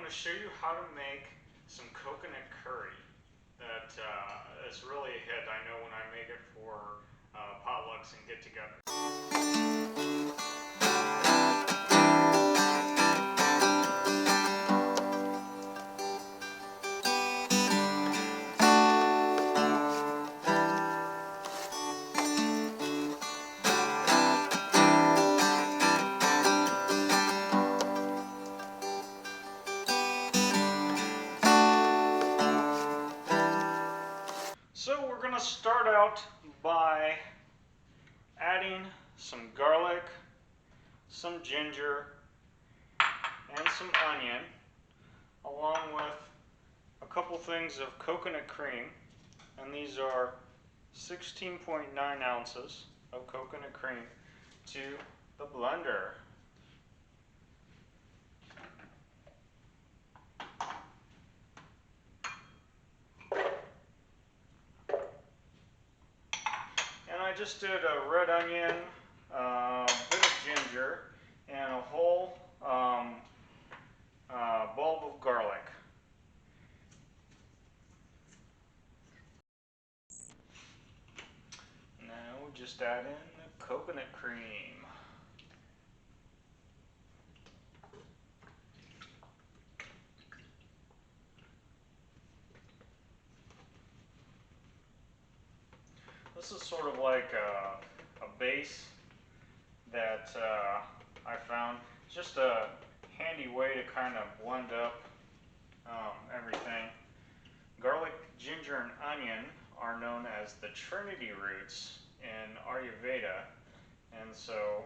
going to show you how to make some coconut curry that is really a hit. I know when I make it for potlucks and get-togethers. So we're going to start out by adding some garlic, some ginger, and some onion, along with a couple things of coconut cream. And these are 16.9 ounces of coconut cream to the blender. And I just did a red onion, a bit of ginger, and a whole bulb of garlic. Now we just add in the coconut cream. This is sort of like a base that I found. It's just a handy way to kind of blend up everything. Garlic, ginger, and onion are known as the Trinity roots in Ayurveda, and so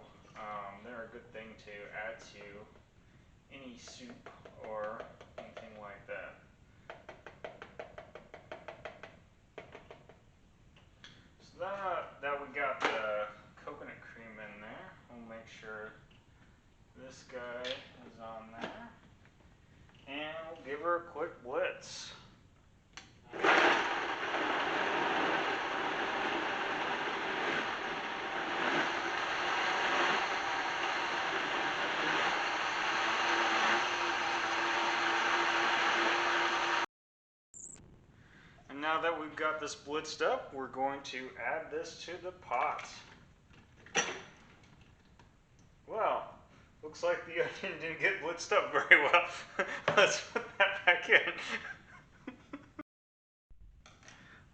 they're a good thing to add to any soup or anything like that. So that we got the coconut cream in there, we'll make sure this guy is on there, and we'll give her a quick blitz. And now that we've got this blitzed up, we're going to add this to the pot. Well, looks like the onion didn't get blitzed up very well. Let's put that back in.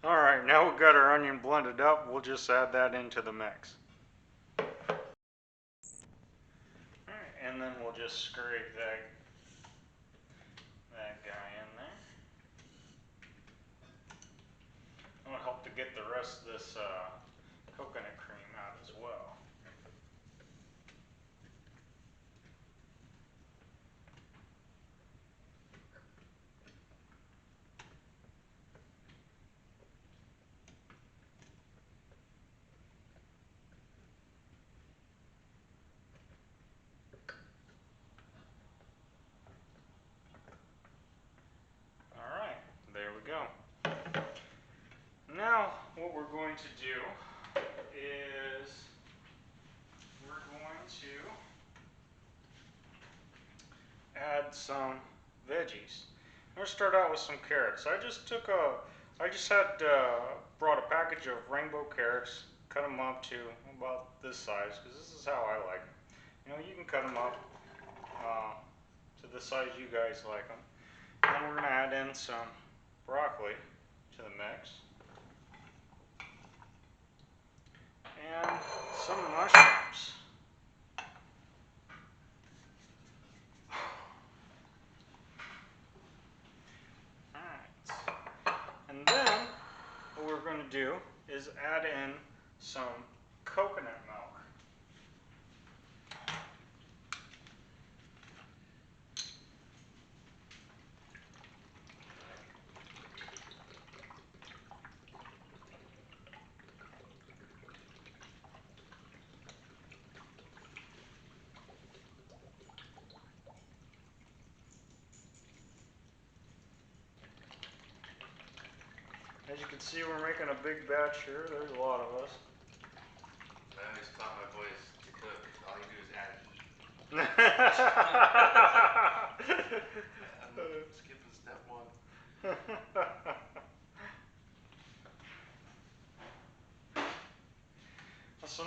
Alright, now we've got our onion blended up, we'll just add that into the mix. Alright, and then we'll just scrape that guy in there. It'll help to get the rest of this coconut cream out as well. Alright, there we go. Now, what we're going to do is we're going to add some veggies. I'm going to start out with some carrots. I just brought a package of rainbow carrots, cut them up to about this size, because this is how I like them. You know, you can cut them up to the size you guys like them. And then we're going to add in some broccoli to the mix. And some mushrooms. Alright. And then what we're going to do is add in some coconut milk. As you can see, we're making a big batch here. There's a lot of us. I always taught my boys to cook. All you do is add heat. So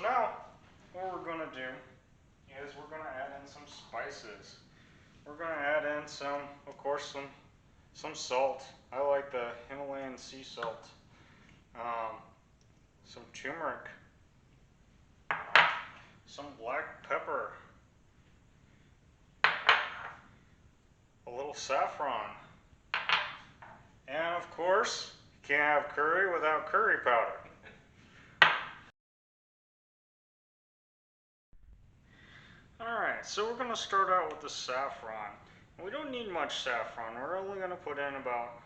now, what we're going to do is we're going to add in some spices. We're going to add in some, of course, some salt. I like the Himalayan sea salt. Some turmeric. Some black pepper. A little saffron. And of course, you can't have curry without curry powder. Alright, so we're going to start out with the saffron. We don't need much saffron. We're only going to put in about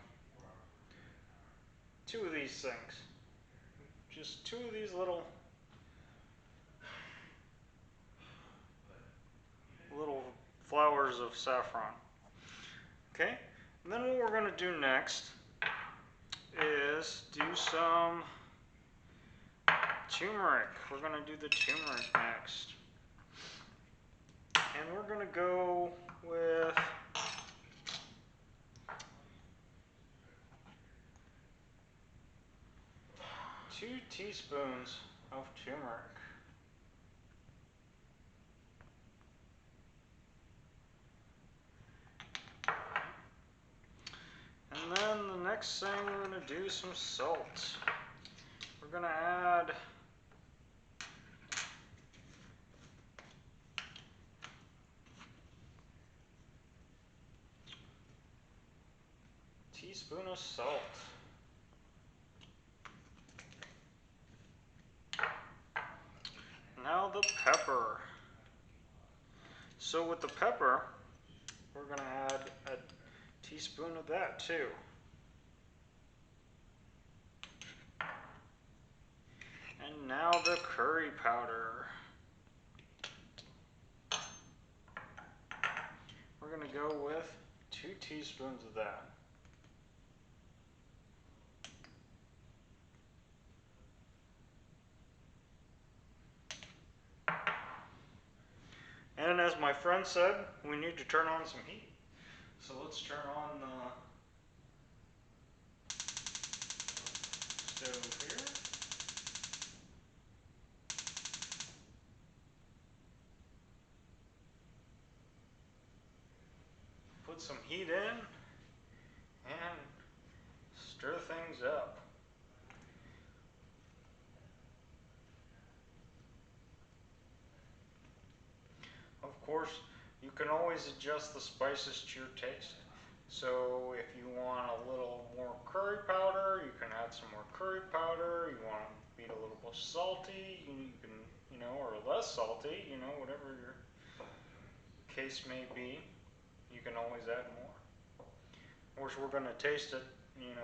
2 of these things. Just 2 of these little flowers of saffron. Okay, and then what we're going to do next is do some turmeric. We're going to do the turmeric next. And we're going to go with 2 teaspoons of turmeric. And then the next thing we're going to do some salt. We're going to add a teaspoon of salt. Now the pepper. So with the pepper, we're going to add a teaspoon of that too. And now the curry powder. We're going to go with 2 teaspoons of that. And as my friend said, we need to turn on some heat. So let's turn on the stove here. Put some heat in and stir things up. Of course, you can always adjust the spices to your taste. So if you want a little more curry powder, you can add some more curry powder. You want to be a little more salty, you can, or less salty, whatever your case may be. You can always add more. Of course, we're going to taste it, in the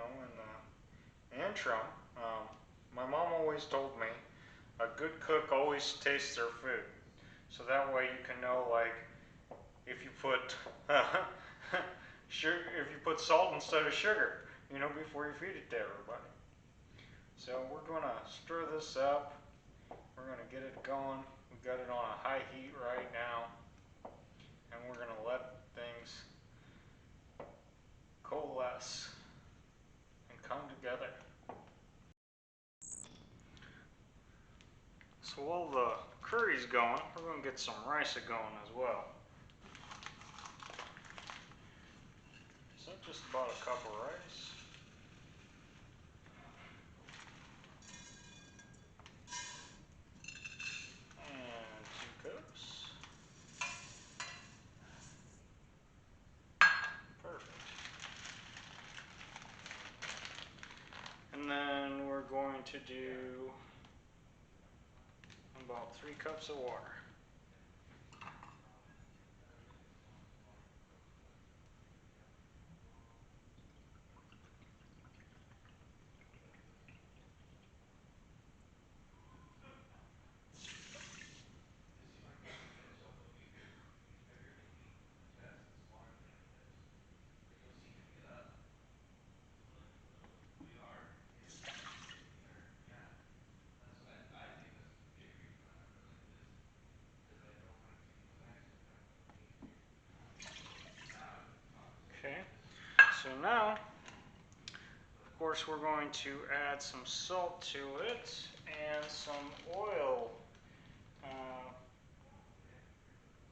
intro. My mom always told me a good cook always tastes their food. So that way you can know, like, if you put if you put salt instead of sugar, before you feed it to everybody. So we're going to stir this up. We're going to get it going. We've got it on a high heat right now. And we're going to let things coalesce and come together. So while the curry's going, we're going to get some rice going as well. So just about a cup of rice. And 2 cups. Perfect. And then we're going to do about 3 cups of water. course, we're going to add some salt to it and some oil. Of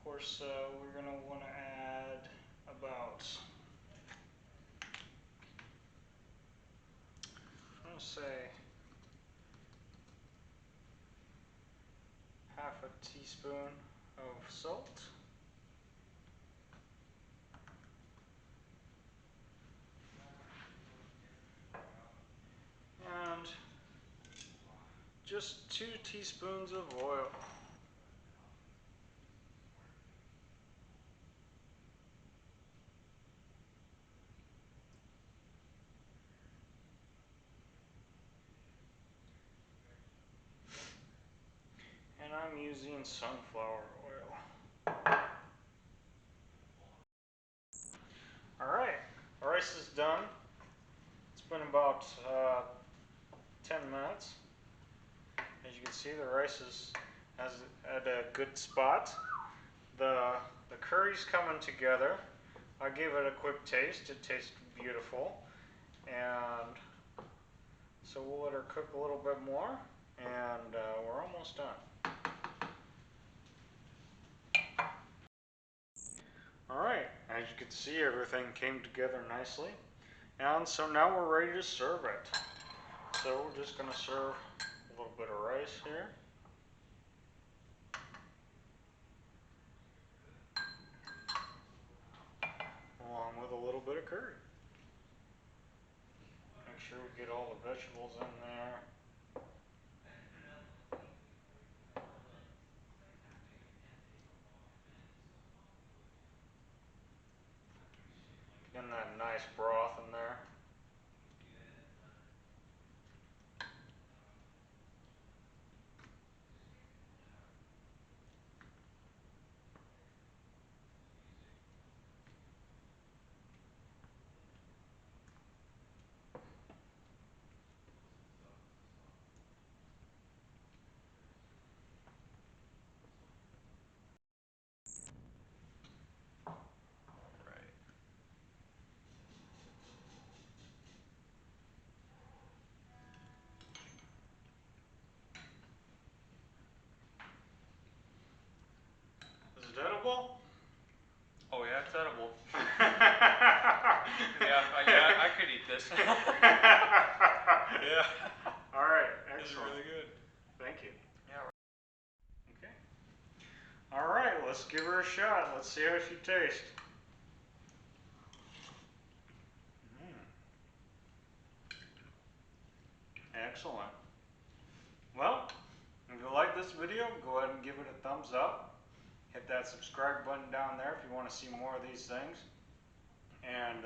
course, we're going to want to add about, I'm going to say, half a teaspoon of salt. And just 2 teaspoons of oil. And I'm using sunflower oil. Alright, our rice is done. It's been about 10 minutes. As you can see, the rice is at a good spot. The curry's coming together. I gave it a quick taste. It tastes beautiful. And so we'll let her cook a little bit more, and we're almost done. Alright, as you can see, everything came together nicely. And so now we're ready to serve it. So we're just going to serve a little bit of rice here. Along with a little bit of curry. Make sure we get all the vegetables in there. Getting that nice broth in there. Is it edible? Oh yeah, it's edible. I could eat this. Yeah. Alright, This is excellent. really good. Thank you. Yeah. Okay. Alright, let's give her a shot. Let's see how she tastes. Excellent. Well, if you like this video, go ahead and give it a thumbs up. Hit that subscribe button down there if you want to see more of these things. And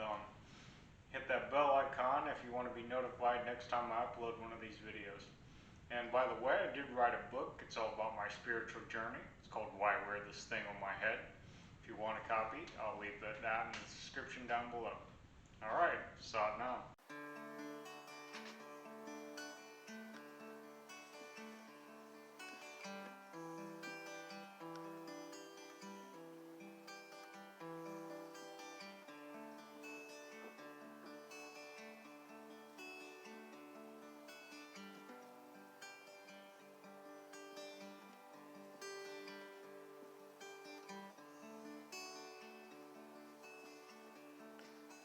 hit that bell icon if you want to be notified next time I upload one of these videos. And by the way, I did write a book. It's all about my spiritual journey. It's called Why I Wear This Thing on My Head. If you want a copy, I'll leave that in the description down below. Alright, signing out.